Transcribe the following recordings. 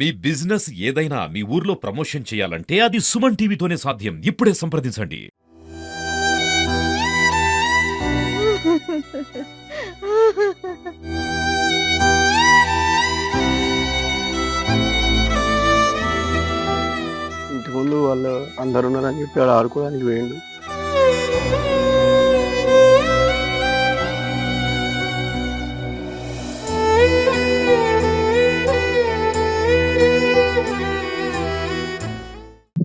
మీ business ఏదైనా మీ ఊర్లో promotion చేయాలంటే అది సుమన్ టీవీతోనే సాధ్యం. ఇప్పుడే సంప్రదించండి. ఇంటి ముందు వాళ్ళు అందరున్నారని చెప్పి ఆడ ఆడుకోవడానికి పోయిండు.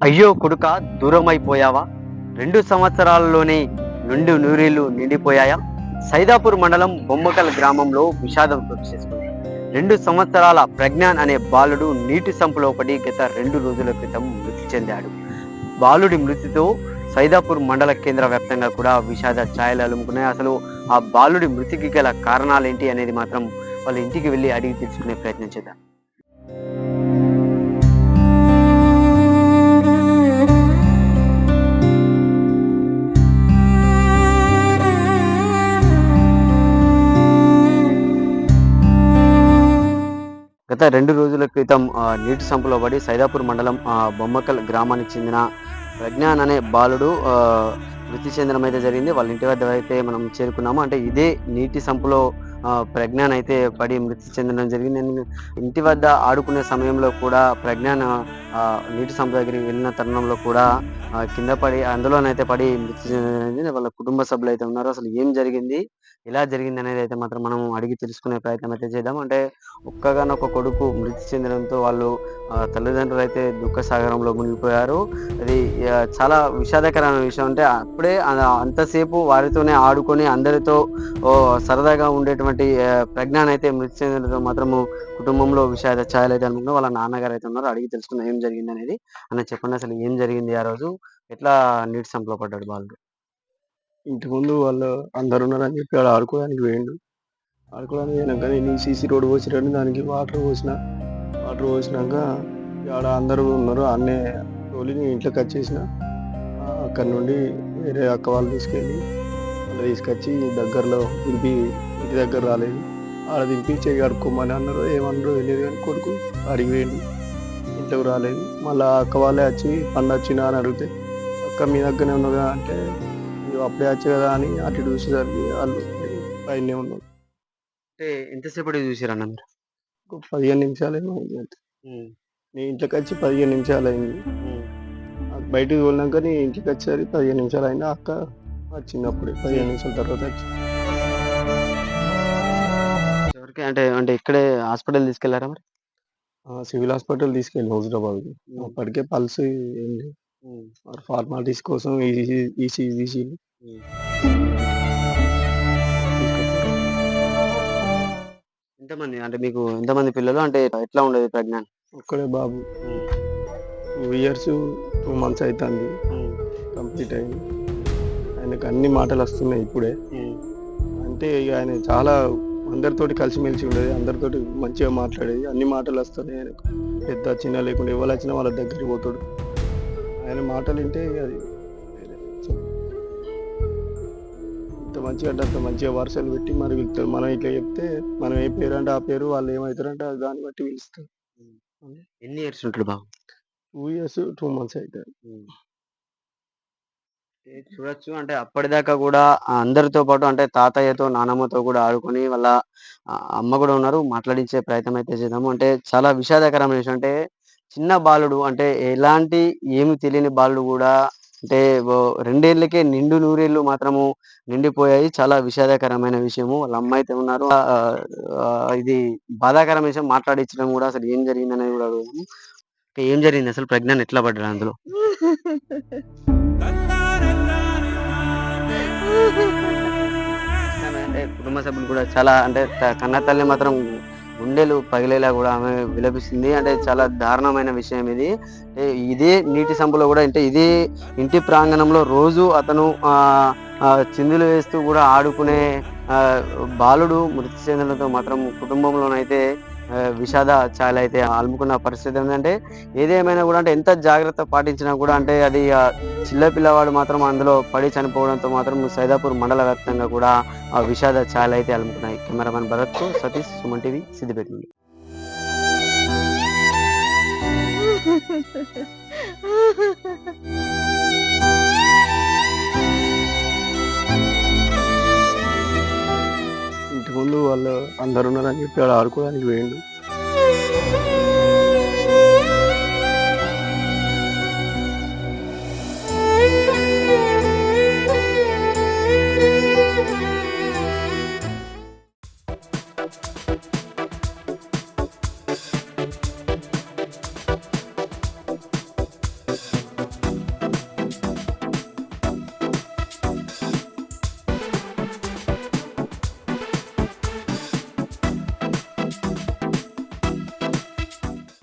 అయ్యో కొడుకా దూరమైపోయావా? 2 సంవత్సరాలలోనే నుండి నూరేళ్లు నిండిపోయాయా? సైదాపూర్ మండలం బొమ్మకల్ గ్రామంలో విషాదం చోటు చేసుకుంది. 2 సంవత్సరాల ప్రజ్ఞాన్ అనే బాలుడు నీటి సంపులో పడి గత 2 రోజుల క్రితం మృతి చెందాడు. బాలుడి మృతితో సైదాపూర్ మండల కేంద్ర వ్యాప్తంగా కూడా విషాద ఛాయలు అలుముకున్నాయి. అసలు ఆ బాలుడి మృతికి గల కారణాలేంటి అనేది మాత్రం వాళ్ళ ఇంటికి వెళ్ళి అడిగి తెలుసుకునే ప్రయత్నం చేద్దాం. గత 2 రోజుల క్రితం నీటి సంపులో పడి సైదాపూర్ మండలం బొమ్మకల్ గ్రామానికి చెందిన ప్రజ్ఞాన్ అనే బాలుడు మృతి చెందడం అయితే జరిగింది. వాళ్ళ ఇంటి వద్ద అయితే మనం చేరుకున్నాము. అంటే ఇదే నీటి సంపులో ప్రజ్ఞాన్ అయితే పడి మృతి చెందడం జరిగింది. ఇంటి వద్ద ఆడుకునే సమయంలో కూడా ప్రజ్ఞాన్ నీటి సంపు దగ్గరికి వెళ్ళిన తరుణంలో కూడా కింద పడి అందులోనైతే పడి మృతి చెందింది. వాళ్ళ కుటుంబ సభ్యులు అయితే ఉన్నారు. అసలు ఏం జరిగింది, ఎలా జరిగింది అనేది అయితే మాత్రం మనం అడిగి తెలుసుకునే ప్రయత్నం అయితే చేద్దాం. అంటే ఒక్కగానొక్క కొడుకు మృతి చెందడంతో వాళ్ళు తల్లిదండ్రులు అయితే దుఃఖ సాగరంలో మునిగిపోయారు. అది చాలా విషాదకరమైన విషయం. అంటే అప్పుడే అంతసేపు వారితోనే ఆడుకొని అందరితో సరదాగా ఉండేటువంటి ప్రజ్ఞాన్ అయితే మృతి చెందడంతో మాత్రము కుటుంబంలో విషాద ఛాయలు అయితే అనుకున్నారు. వాళ్ళ నాన్నగారు అయితే ఉన్నారు. అడిగి తెలుసుకున్న ఏం జరిగింది అనేది. అన్న చెప్పండి, అసలు ఏం జరిగింది ఆ రోజు? ఎట్లా నీటి సంపులో పడ్డాడు బాలుడు? ఇంటి ముందు వాళ్ళు అందరున్నారని చెప్పి ఆడ ఆడుకోవడానికి పోయిండు. ఆడుకోవడానికి పోయినాక నేను సీసీ రోడ్ పోసిరని దానికి వాటర్ పోసినాక ఆడ అందరూ ఉన్నారు. అన్నే తోలి ఇంట్లోకి వచ్చేసిన. అక్కడ నుండి వేరే అక్క వాళ్ళు తీసుకొచ్చి దగ్గరలో దింపి, ఇంటి దగ్గర రాలేదు, ఆడ దింపి చెయ్యి కడుక్కోమని అన్నారు. ఏమన్నారో తెలియదు కానీ కొడుకు అడిగి పోయిండు, ఇంట్లోకి రాలేదు. మళ్ళీ అక్క వాళ్ళే వచ్చి పండు వచ్చినా అని అడిగితే అక్క మీ దగ్గరనే ఉన్నదా అంటే అప్పుడే వచ్చి కదా అని అటు చూసేసరికి వాళ్ళు పైనే ఉన్నారు. అంటే ఎంతసేపటి చూసారన్న మీరు? 15 నిమిషాలు ఏమో అయింది అంతే. నేను ఇంట్లోకి వచ్చి 15 నిమిషాలు అయింది. బయటకు తోలినాక నేను ఇంటికి వచ్చేసరికి 15 నిమిషాలు అయింది. అక్క వచ్చింది అప్పుడే 15 నిమిషాల తర్వాత వచ్చి. ఎవరికి అంటే అంటే ఇక్కడే హాస్పిటల్ తీసుకెళ్లారా మరి? సివిల్ హాస్పిటల్ తీసుకెళ్ళి హైదరాబాద్. అప్పటికే పల్స్ ఏం లేదు. ఫార్మాలిటీస్ కోసం ఈసీజీ తీసి ఎంతమంది అంటే మీకు ఎంతమంది పిల్లలు? అంటే ఎట్లా ఉండేది ప్రజ్ఞాన్? ఒక్కడే బాబు. 2 years 2 months అవుతుంది కంప్లీట్ అయింది. ఆయనకు అన్ని మాటలు వస్తున్నాయి ఇప్పుడే. అంటే ఇక ఆయన చాలా అందరితోటి కలిసిమెలిసి ఉండేది, అందరితోటి మంచిగా మాట్లాడేది, అన్ని మాటలు వస్తున్నాయి ఆయనకు. పెద్ద చిన్న లేకుండా ఎవరు వచ్చినా వాళ్ళ దగ్గరికి పోతాడు. ఆయన మాటలు వింటే అది ఇంత మంచిగా అంటే అంత మంచిగా వరుసలు పెట్టి మరి పిలుస్తారు. మనం ఇట్లా చెప్తే మనం ఏ పేరు అంటే ఆ పేరు, వాళ్ళు ఏమవుతారంటే దాన్ని బట్టి పిలుస్తారు. ఎన్ని ఇయర్స్ ఉంటాడు బాబు? 2 years 2 months అవుతాయి. చూడొచ్చు. అంటే అప్పటిదాకా కూడా అందరితో పాటు అంటే తాతయ్యతో నానమ్మతో కూడా ఆడుకొని వాళ్ళ అమ్మ కూడా ఉన్నారు. మాట్లాడించే ప్రయత్నం అయితే చేద్దాము. అంటే చాలా విషాదకరమైన విషయం. అంటే చిన్న బాలుడు, అంటే ఎలాంటి ఏమి తెలియని బాలుడు కూడా అంటే 2 ఏళ్ళకే నిండు నూరేళ్ళు మాత్రము నిండిపోయాయి. చాలా విషాదకరమైన విషయము. వాళ్ళ అమ్మ అయితే ఉన్నారు. ఇది బాధాకరమైన విషయం. మాట్లాడించడం కూడా అసలు ఏం జరిగింది అనేది కూడా అడుగుదాము. ఏం జరిగింది అసలు? ప్రజ్ఞాన్ ఎట్లా పడ్డాడు అందులో? అంటే కుటుంబ సభ్యులు కూడా చాలా అంటే కన్న తల్లి మాత్రం గుండెలు పగిలేలా కూడా ఆమె విలపిస్తుంది. అంటే చాలా దారుణమైన విషయం ఇది. అంటే ఇదే నీటి సంపులో కూడా అంటే ఇదే ఇంటి ప్రాంగణంలో రోజు అతను చిందులు వేస్తూ కూడా ఆడుకునే బాలుడు మృతి చెందడంతో మాత్రం కుటుంబంలోనైతే విషాద ఛాయలు అయితే అలుముకున్న పరిస్థితి ఏంటంటే ఏదేమైనా కూడా అంటే ఎంత జాగ్రత్త పాటించినా కూడా అంటే అది చిన్న పిల్లవాడు మాత్రం అందులో పడి చనిపోవడంతో మాత్రం సైదాపూర్ మండల వ్యాప్తంగా కూడా విషాద ఛాయలు అయితే అలుముకున్నాయి. కెమెరామెన్ భరత్తో సతీష్, సుమన్ టీవీ, సిద్దిపేట నుండి. ఇంటి ముందు వాళ్ళు అందరు ఉన్నారని చెప్పి ఆడ ఆడుకోవడానికి పోయిండు.